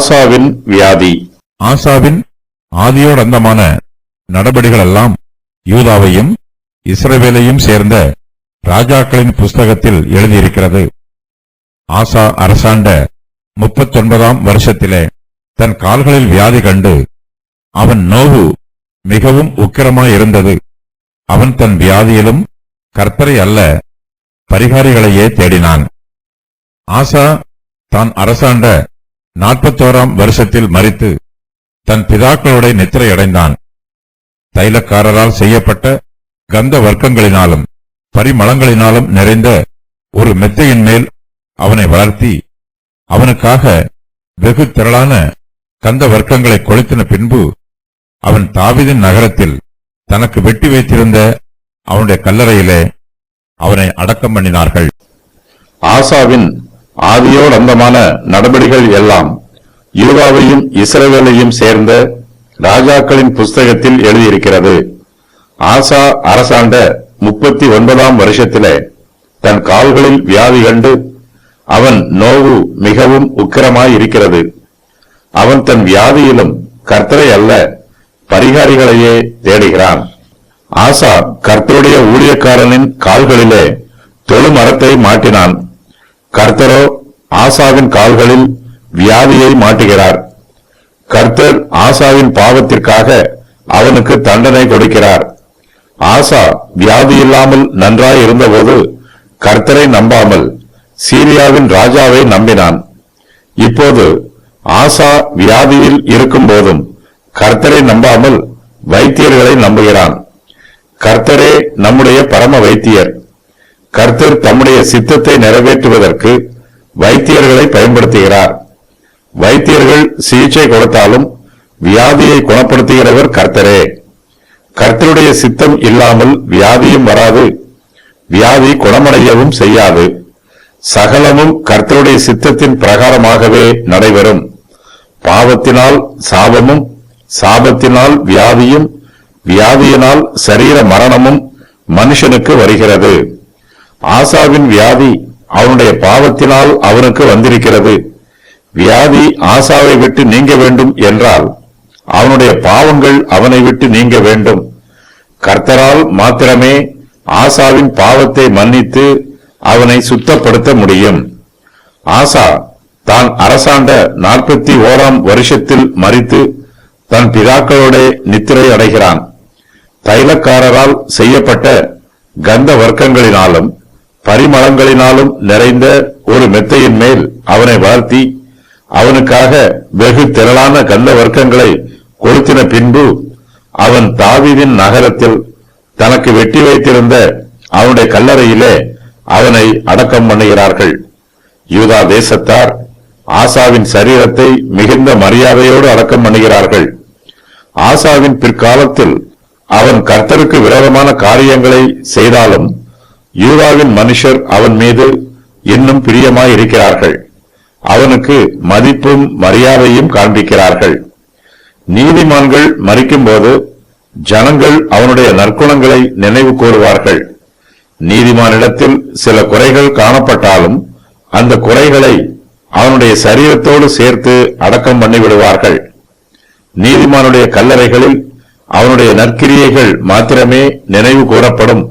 ஆசாவின் வியாதி. ஆசாவின் ஆதியோடந்தமான நடபடிகளெல்லாம் யூதாவையும் இஸ்ரவேலையும் சேர்ந்த ராஜாக்களின் புஸ்தகத்தில் எழுதியிருக்கிறது. ஆசா அரசாண்ட 39ஆம் வருஷத்திலே தன் கால்களில் வியாதி கண்டு அவன் நோவு மிகவும் உக்கிரமாயிருந்தது. அவன் தன் வியாதியிலும் கர்த்தரை அல்ல பரிகாரிகளையே தேடினான். ஆசா தான் அரசாண்ட 41ஆம் வருஷத்தில் மரித்து தன் பிதாக்களோட நித்திரையடைந்தான். தைலக்காரரால் செய்யப்பட்ட கந்த வர்க்கங்களினாலும் பரிமளங்களினாலும் நிறைந்த ஒரு மெத்தையின் மேல் அவனை வளர்த்தி அவனுக்காக வெகு திரளான கந்த வர்க்கங்களை கொளுத்தின பின்பு அவன் தாவீதின் நகரத்தில் தனக்கு வெட்டி வைத்திருந்த அவனுடைய கல்லறையிலே அவனை அடக்கம் பண்ணினார்கள். ஆசாவின் ஆதியோடந்தமான நடபடிகள் எல்லாம் யூதாவையும் இஸ்ரவேலையும் சேர்ந்த ராஜாக்களின் புஸ்தகத்தில் எழுதியிருக்கிறது. ஆசா அரசாண்ட 39ஆம் வருஷத்திலே தன் கால்களில் வியாதி கண்டு அவன் நோவு மிகவும் உக்கிரமாயிருக்கிறது. அவன் தன் வியாதியிலும் கர்த்தரை அல்ல பரிகாரிகளையே தேடுகிறான். ஆசா கர்த்தருடைய ஊழியக்காரனின் கால்களிலே தொழுமரத்தை மாட்டினான். கர்த்தரோ ஆசாவின் கால்களில் வியாதியை மாட்டுகிறார். கர்த்தர் ஆசாவின் பாவத்திற்காக அவனுக்கு தண்டனை கொடுக்கிறார். ஆசா வியாதி இல்லாமல் நன்றாய் இருந்தபோது கர்த்தரை நம்பாமல் சீரியாவின் ராஜாவை நம்பினான். இப்போது ஆசா வியாதியில் இருக்கும் போதும் கர்த்தரை நம்பாமல் வைத்தியர்களை நம்புகிறான். கர்த்தரே நம்முடைய பரம வைத்தியர். கர்த்தர் தம்முடைய சித்தத்தை நிறைவேற்றுவதற்கு வைத்தியர்களை பயன்படுத்துகிறார். வைத்தியர்கள் சிகிச்சை கொடுத்தாலும் வியாதியை குணப்படுத்துகிறவர் கர்த்தரே. கர்த்தருடைய சித்தம் இல்லாமல் வியாதியும் வராது, வியாதி குணமடையவும் செய்யாது. சகலமும் கர்த்தருடைய சித்தத்தின் பிரகாரமாகவே நடைபெறும். பாவத்தினால் சாபமும், சாபத்தினால் வியாதியும், வியாதியினால் சரீர மரணமும் மனுஷனுக்கு வருகிறது. ஆசாவின் வியாதி அவனுடைய பாவத்தினால் அவனுக்கு வந்திருக்கிறது. வியாதி ஆசாவை விட்டு நீங்க வேண்டும் என்றால் அவனுடைய பாவங்கள் அவனை விட்டு நீங்க வேண்டும். கர்த்தரால் மாத்திரமே ஆசாவின் பாவத்தை மன்னித்து அவனை சுத்தப்படுத்த முடியும். ஆசா தான் அரசாண்ட 41ஆம் வருஷத்தில் மரித்து தன் பிதாக்களோட நித்திரை அடைகிறான். தைலக்காரரால் செய்யப்பட்ட கந்த வர்க்கங்களினாலும் பரிமளங்களினாலும் நிறைந்த ஒரு மெத்தையின் மேல் அவனை வளர்த்தி அவனுக்காக வெகு திரளான கந்த வர்க்கங்களை கொளுத்தின பின்பு அவன் தாவீதின் நகரத்தில் தனக்கு வெட்டி வைத்திருந்த அவனுடைய கல்லறையிலே அவனை அடக்கம் பண்ணுகிறார்கள். யூதா தேசத்தார் ஆசாவின் சரீரத்தை மிகுந்த மரியாதையோடு அடக்கம் பண்ணுகிறார்கள். ஆசாவின் பிற்காலத்தில் அவன் கர்த்தருக்கு விரோதமான காரியங்களை செய்தாலும் யூதாவின் மனுஷர் அவன் மீது இன்னும் பிரியமாயிருக்கிறார்கள். அவனுக்கு மதிப்பும் மரியாதையும் காண்பிக்கிறார்கள். நீதிமான்கள் மரிக்கும்போது ஜனங்கள் அவனுடைய நற்குணங்களை நினைவு கூறுவார்கள். நீதிமானிடத்தில் சில குறைகள் காணப்பட்டாலும் அந்த குறைகளை அவனுடைய சரீரத்தோடு சேர்த்து அடக்கம் பண்ணிவிடுவார்கள். நீதிமானுடைய கல்லறைகளில் அவனுடைய நற்கிரியைகள் மாத்திரமே நினைவு கூறப்படும்.